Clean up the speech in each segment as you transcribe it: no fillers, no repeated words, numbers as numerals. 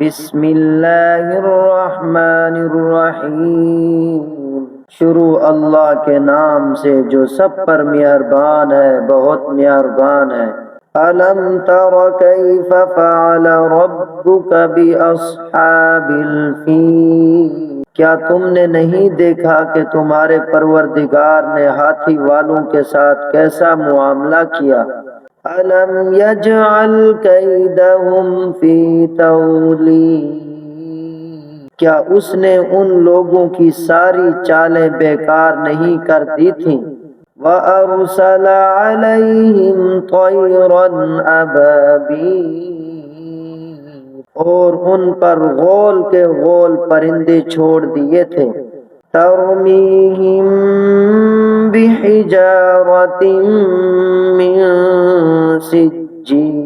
بسم اللہ الرحمن الرحیم، شروع اللہ کے نام سے جو سب پر مہربان ہے، بہت مہربان ہے۔ أَلَمْ تَرَ كَيْفَ فَعَلَ رَبُّكَ بِأَصْحَابِ الْفِيلِ، کیا تم نے نہیں دیکھا کہ تمہارے پروردگار نے ہاتھی والوں کے ساتھ کیسا معاملہ کیا؟ أَلَمْ يَجْعَلْ كَيْدَهُمْ فِي تَضْلِيلٍ، کیا اس نے ان لوگوں کی ساری چالیں بیکار نہیں کر دی تھیں؟ وَأَرْسَلَ عَلَيْهِمْ طَيْرًا أَبَابِيلَ، اور ان پر غول کے غول پرندے چھوڑ دیے تھے۔ تَرْمِيهِمْ بِحِجَارَةٍ مِّن سِجِّيلٍ،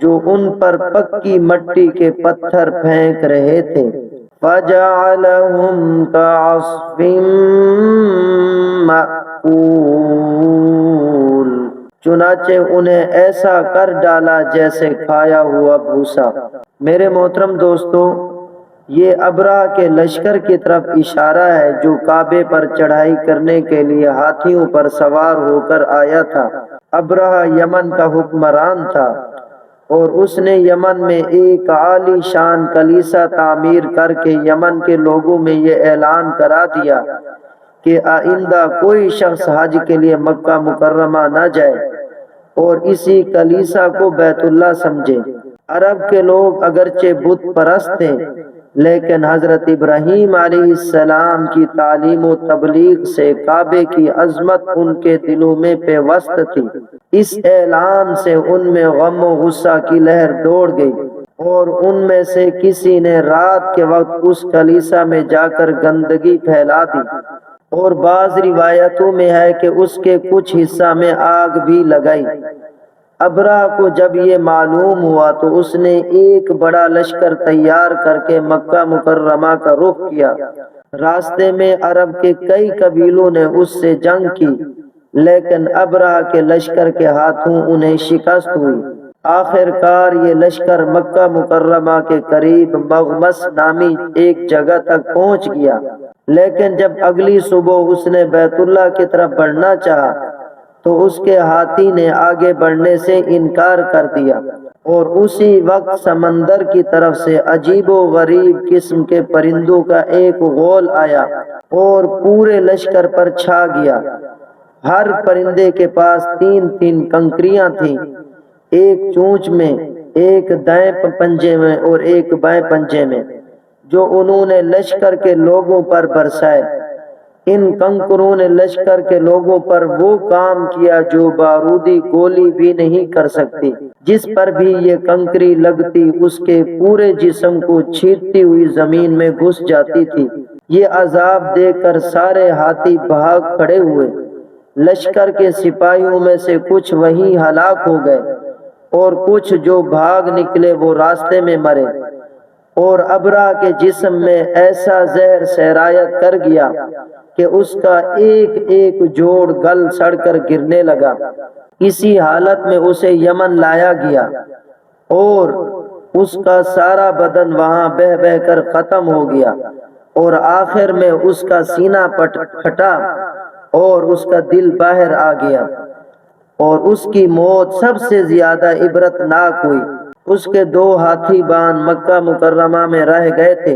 جو ان پر پکی مٹی کے پتھر پھینک رہے تھے۔ فَجَعَلَهُمْ كَعَصْفٍ مَّأْکُولٍ، چنانچہ انہیں ایسا کر ڈالا جیسے کھایا ہوا بھوسا۔ میرے محترم دوستو، یہ ابرہہ کے لشکر کی طرف اشارہ ہے جو کعبے پر چڑھائی کرنے کے لیے ہاتھیوں پر سوار ہو کر آیا تھا۔ ابرہہ یمن کا حکمران تھا اور اس نے یمن میں ایک عالی شان کلیسا تعمیر کر کے یمن کے لوگوں میں یہ اعلان کرا دیا کہ آئندہ کوئی شخص حج کے لیے مکہ مکرمہ نہ جائے اور اسی کلیسا کو بیت اللہ سمجھے۔ عرب کے لوگ اگرچہ بت پرست تھے، لیکن حضرت ابراہیم علیہ السلام کی تعلیم و تبلیغ سے کعبے کی عظمت ان کے دلوں میں پیوست تھی۔ اس اعلان سے ان میں غم و غصہ کی لہر دوڑ گئی اور ان میں سے کسی نے رات کے وقت اس کلیسا میں جا کر گندگی پھیلا دی، اور بعض روایتوں میں ہے کہ اس کے کچھ حصہ میں آگ بھی لگائی۔ ابرہہ کو جب یہ معلوم ہوا تو اس نے ایک بڑا لشکر تیار کر کے مکہ مکرمہ کا رخ کیا۔ راستے میں عرب کے کئی قبیلوں نے اس سے جنگ کی، لیکن ابرہہ کے لشکر کے ہاتھوں انہیں شکست ہوئی۔ آخر کار یہ لشکر مکہ مکرمہ کے قریب مغمس نامی ایک جگہ تک پہنچ گیا، لیکن جب اگلی صبح اس نے بیت اللہ کی طرف بڑھنا چاہا تو اس کے ہاتھی نے آگے بڑھنے سے انکار کر دیا، اور اسی وقت سمندر کی طرف سے عجیب و غریب قسم کے پرندوں کا ایک غول آیا اور پورے لشکر پر چھا گیا۔ ہر پرندے کے پاس 3 کنکریاں تھیں، ایک چونچ میں، ایک دائیں پنجے میں اور ایک بائیں پنجے میں، جو انہوں نے لشکر کے لوگوں پر برسائے۔ ان کنکروں نے لشکر کے لوگوں پر وہ کام کیا جو بارودی گولی بھی نہیں کر سکتی۔ جس پر بھی یہ کنکری لگتی اس کے پورے جسم کو چیرتی ہوئی زمین میں گھس جاتی تھی۔ یہ عذاب دیکھ کر سارے ہاتھی بھاگ کھڑے ہوئے۔ لشکر کے سپاہیوں میں سے کچھ وہیں ہلاک ہو گئے اور کچھ جو بھاگ نکلے وہ راستے میں مرے، اور ابرہہ کے جسم میں ایسا زہر سرایت کر گیا کہ اس کا ایک ایک جوڑ گل سڑ کر گرنے لگا۔ اسی حالت میں اسے یمن لایا گیا اور اس کا سارا بدن وہاں بہہ بہہ کر ختم ہو گیا، اور آخر میں اس کا سینہ پھٹا اور اس کا دل باہر آ گیا، اور اس کی موت سب سے زیادہ عبرتناک ہوئی۔ اس کے 2 ہاتھی بان مکہ مکرمہ میں رہ گئے تھے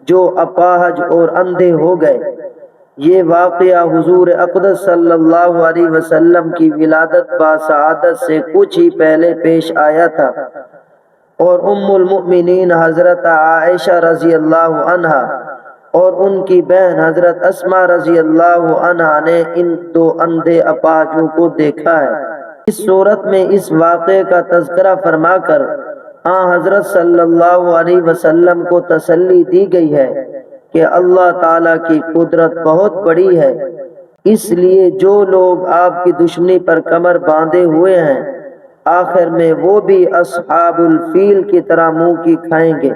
جو اپاہج اور اندھے ہو گئے۔ یہ واقعہ حضور اقدس صلی اللہ علیہ وسلم کی ولادت باسعادت سے کچھ ہی پہلے پیش آیا تھا، اور ام المؤمنین حضرت عائشہ رضی اللہ عنہا اور ان کی بہن حضرت اسماء رضی اللہ عنہا نے ان 2 اندھے اپاہجوں کو دیکھا ہے۔ اس صورت میں اس واقعے کا تذکرہ فرما کر حضرت صلی اللہ علیہ وسلم کو تسلی دی گئی ہے کہ اللہ تعالیٰ کی قدرت بہت بڑی ہے، اس لیے جو لوگ آپ کی دشمنی پر کمر باندھے ہوئے ہیں، آخر میں وہ بھی اصحاب الفیل کی طرح منہ کی کھائیں گے۔